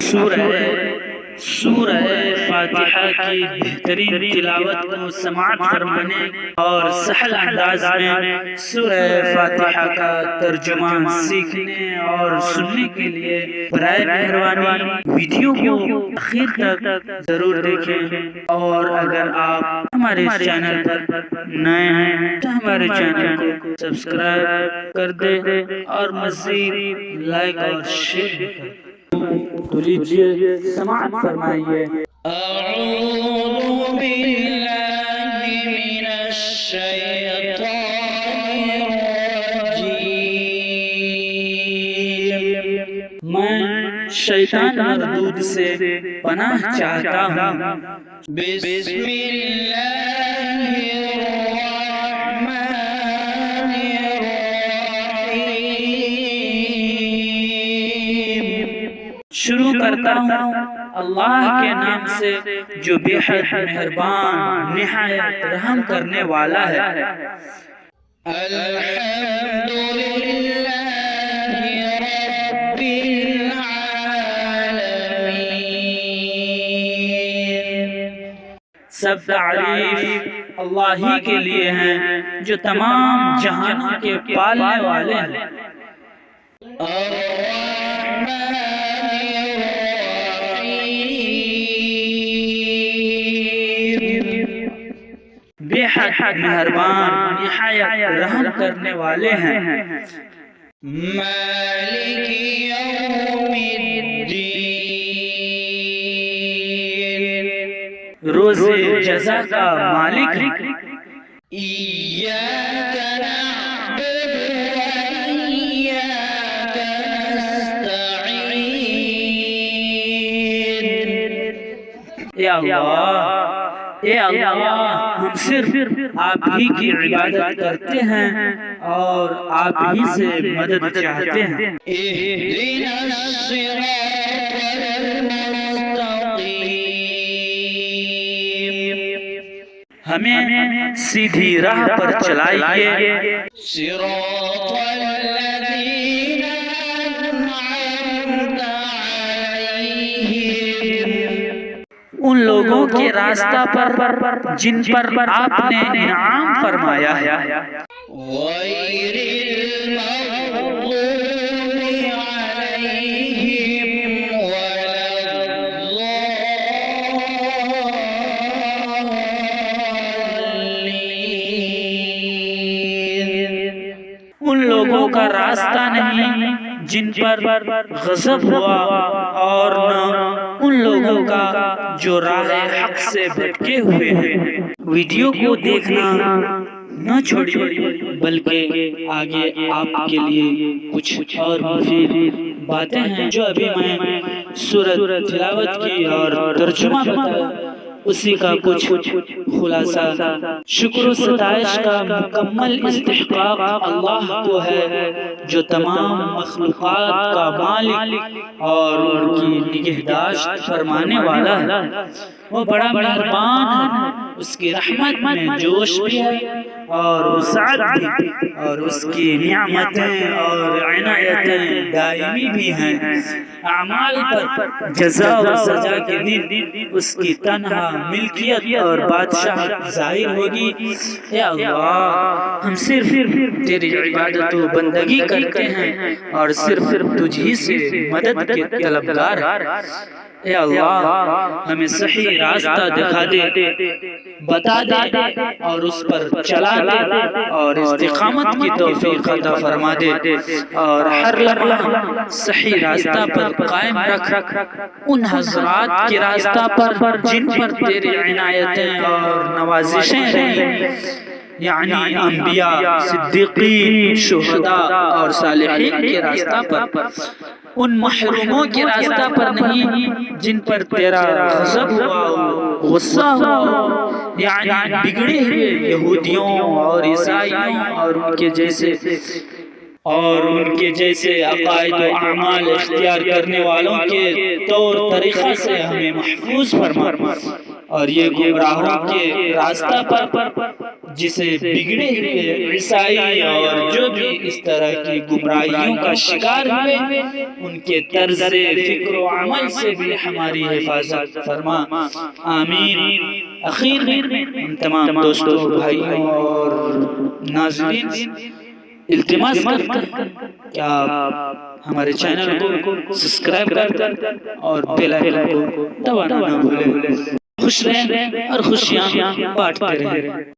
سورہ فاتحہ کی بہترین تلاوت کو سماعت فرمانے اور سہل انداز میں سورہ فاتحہ کا ترجمہ سیکھنے اور سننے کے لیے برائے مہربانی ویڈیو کو آخر تک ضرور دیکھیں، اور اگر آپ ہمارے اس چینل پر نئے ہیں تو ہمارے چینل کو سبسکرائب کر دیں اور مزید لائک اور شیئر بھی کریں۔ تو لیجئے سماعت فرمائیے۔ اعوذ باللہ من الشیطان الرجیم، میں شیطان مردود سے پناہ چاہتا ہوں۔ بسم اللہ شروع کرتا ہوں اللہ کے نام سے جو بے حد مہربان نہایت رحم کرنے والا ہے۔ الحمد للہ رب العالمین، سب تعریف اللہ ہی کے لیے ہیں جو تمام جہانوں کے پالنے والے ہیں۔ بے حد مہربان نہایت رحم کرنے والے ہیں۔ مالک یوم الدین، روز جزا کا مالک ہے۔ ایاک نعبد و ایاک نستعین، اے اللہ ہم صرف آپ ہی کی عبادت کرتے ہیں اور آپ ہی سے مدد چاہتے ہیں۔ اہدنا الصراط المستقیم، ہمیں سیدھی راہ پر چلائیے۔ صراط الذین انعمت علیہم، ان لوگوں کے راستہ پر جن پر آپ نے انعام فرمایا ہے۔ غیر المغضوب علیہم ولا الضالین، ان لوگوں کا راستہ نہیں جن پر غضب ہوا، اور نہ ان لوگوں کا جو راہ حق سے بھٹکے ہوئے ہیں۔ ویڈیو کو دیکھنا نہ چھوڑیے، بلکہ آگے آپ کے لیے کچھ اور مفید باتیں ہیں جو ابھی میں سورۃ تلاوت کی اور ترجمہ بتایا، اسی کا کچھ خلاصہ۔ شکر و ستائش کا مکمل استحقاق اللہ کو ہے جو تمام مخلوقات کا مالک اور ان کی نگہداشت فرمانے والا ہے۔ وہ بڑا مہربان ہے، اس کی رحمت میں جوش بھی ہے اور وسعت بھی، اور اس کی نعمتیں اور عنایتیں دائمی بھی ہیں۔ اعمال پر جزا و سزا کے دن اس کی تنہا ملکیت اور بادشاہت ظاہر ہوگی۔ اے اللہ ہم صرف تیری عبادت و بندگی کرتے ہیں اور صرف تجھ ہی سے مدد کے طلبگار ہیں۔ اے اللہ ہمیں صحیح راستہ دکھا دے، بتا دے اور اس پر چلا دے، اور استقامت کی توفیق عطا فرما دے، اور ہر لمحہ صحیح راستہ پر قائم رکھ ان حضرات کے راستہ پر جن پر تیری عنایتیں اور نوازشیں رہیں، یعنی انبیاء، صدیقین، شہداء اور صالحین کے راستہ پر، ان محروموں کے راستہ پر نہیں جن پر تیرا غضب ہوا، غصہ ہوا، یعنی بگڑے ہوئے یہودیوں اور عیسائیوں اور ان کے جیسے عقائد و اعمال اختیار کرنے والوں کے طور طریقہ سے ہمیں محفوظ فرما، اور یہ گمراہوں کے راستہ پر جسے بگڑے ہوئے عیسائی اور جو بھی اس طرح کی گمراہیوں کا شکار ہوئے ان کے طرز فکر و عمل سے بھی ہماری حفاظت فرما، آمین۔ اخیر میں ان تمام دوستوں، بھائیوں اور ناظرین التماس کرتا ہے کہ آپ ہمارے چینل کو سبسکرائب کر اور بیل آئیکن کو دبانا نہ بھولیں۔ خوش رہیں اور خوشیاں بانٹتے رہیں۔